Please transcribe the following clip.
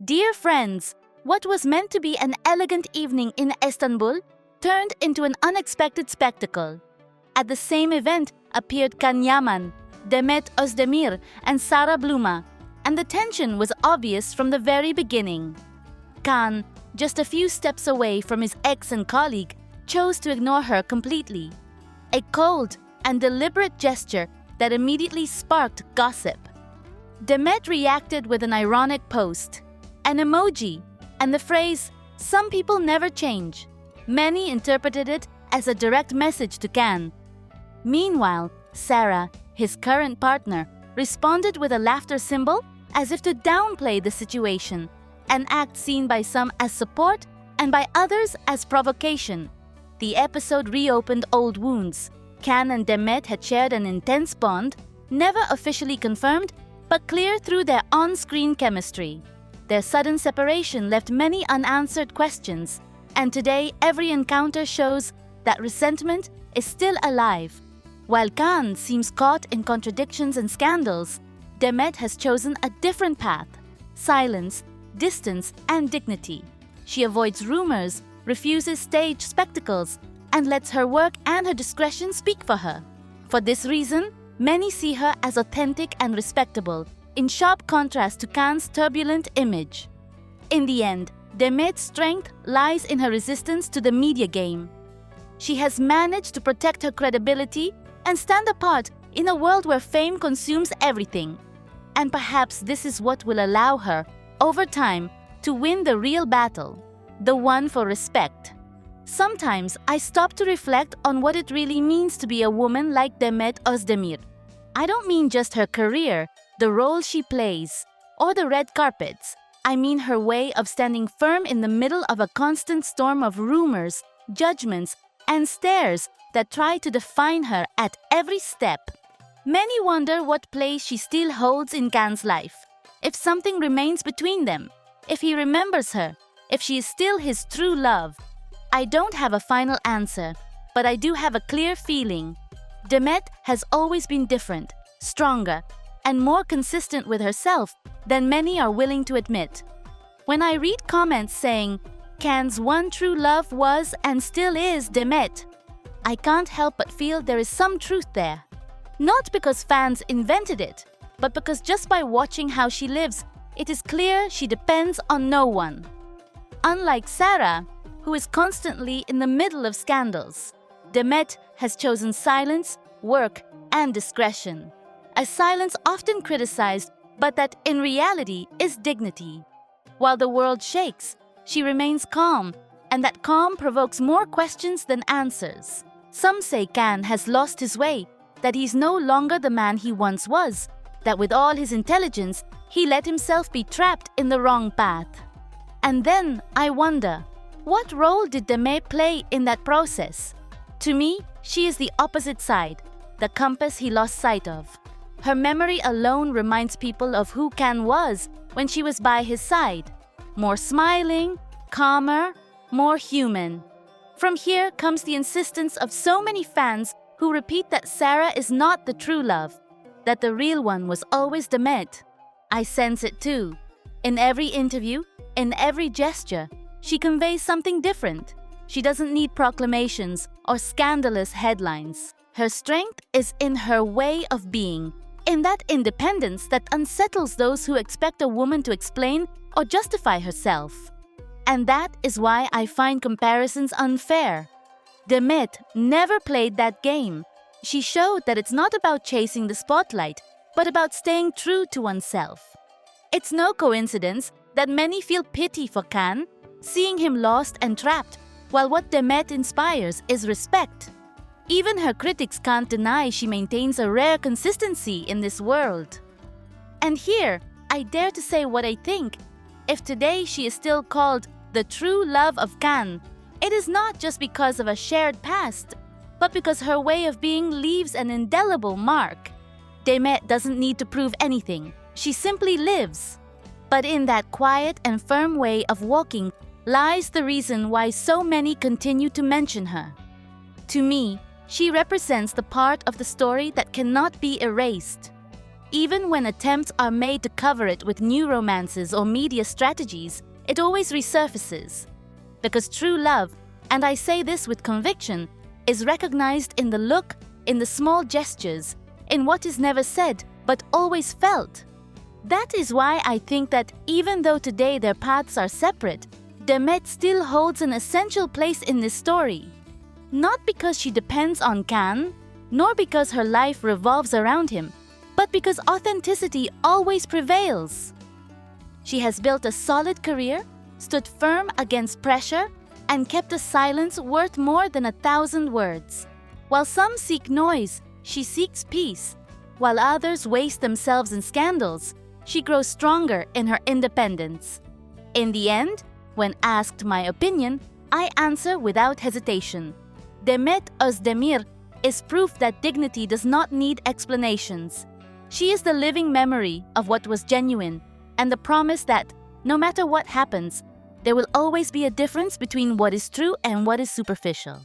Dear friends, what was meant to be an elegant evening in Istanbul turned into an unexpected spectacle. At the same event appeared Can Yaman, Demet and Sara Bluma, and the tension was obvious from the very beginning. Can, just a few steps away from his ex and colleague, chose to ignore her completely. A cold and deliberate gesture that immediately sparked gossip. Demet reacted with an ironic post, an emoji, and the phrase, "Some people never change." Many interpreted it as a direct message to Can. Meanwhile, Sara, his current partner, responded with a laughter symbol as if to downplay the situation, an act seen by some as support and by others as provocation. The episode reopened old wounds. Can and Demet had shared an intense bond, never officially confirmed, but clear through their on-screen chemistry. Their sudden separation left many unanswered questions, and today every encounter shows that resentment is still alive. While Can seems caught in contradictions and scandals, Demet has chosen a different path: silence, distance, and dignity. She avoids rumors, refuses stage spectacles, and lets her work and her discretion speak for her. For this reason, many see her as authentic and respectable, in sharp contrast to Can's turbulent image. In the end, Demet's strength lies in her resistance to the media game. She has managed to protect her credibility and stand apart in a world where fame consumes everything. And perhaps this is what will allow her, over time, to win the real battle, the one for respect. Sometimes I stop to reflect on what it really means to be a woman like Demet Özdemir. I don't mean just her career, the role she plays, or the red carpets. I mean her way of standing firm in the middle of a constant storm of rumors, judgments, and stares that try to define her at every step. Many wonder what place she still holds in Can's life, if something remains between them, if he remembers her, if she is still his true love. I don't have a final answer, but I do have a clear feeling. Demet has always been different, stronger, and more consistent with herself than many are willing to admit. When I read comments saying, "Can's one true love was and still is Demet," I can't help but feel there is some truth there. Not because fans invented it, but because just by watching how she lives, it is clear she depends on no one. Unlike Sara, who is constantly in the middle of scandals, Demet has chosen silence, work, and discretion. A silence often criticized, but that in reality is dignity. While the world shakes, she remains calm, and that calm provokes more questions than answers. Some say Can has lost his way, that he's no longer the man he once was, that with all his intelligence, he let himself be trapped in the wrong path. And then I wonder, what role did Demet play in that process? To me, she is the opposite side, the compass he lost sight of. Her memory alone reminds people of who Can was when she was by his side. More smiling, calmer, more human. From here comes the insistence of so many fans who repeat that Sara is not the true love, that the real one was always Demet. I sense it too. In every interview, in every gesture, she conveys something different. She doesn't need proclamations or scandalous headlines. Her strength is in her way of being, in that independence that unsettles those who expect a woman to explain or justify herself. And that is why I find comparisons unfair. Demet never played that game. She showed that it's not about chasing the spotlight, but about staying true to oneself. It's no coincidence that many feel pity for Can, seeing him lost and trapped, while what Demet inspires is respect. Even her critics can't deny she maintains a rare consistency in this world. And here, I dare to say what I think. If today she is still called the true love of Can, it is not just because of a shared past, but because her way of being leaves an indelible mark. Demet doesn't need to prove anything. She simply lives. But in that quiet and firm way of walking lies the reason why so many continue to mention her. To me, she represents the part of the story that cannot be erased. Even when attempts are made to cover it with new romances or media strategies, it always resurfaces. Because true love, and I say this with conviction, is recognized in the look, in the small gestures, in what is never said but always felt. That is why I think that even though today their paths are separate, Demet still holds an essential place in this story. Not because she depends on Can, nor because her life revolves around him, but because authenticity always prevails. She has built a solid career, stood firm against pressure, and kept a silence worth more than 1,000 words. While some seek noise, she seeks peace. While others waste themselves in scandals, she grows stronger in her independence. In the end, when asked my opinion, I answer without hesitation. Demet Özdemir is proof that dignity does not need explanations. She is the living memory of what was genuine and the promise that, no matter what happens, there will always be a difference between what is true and what is superficial.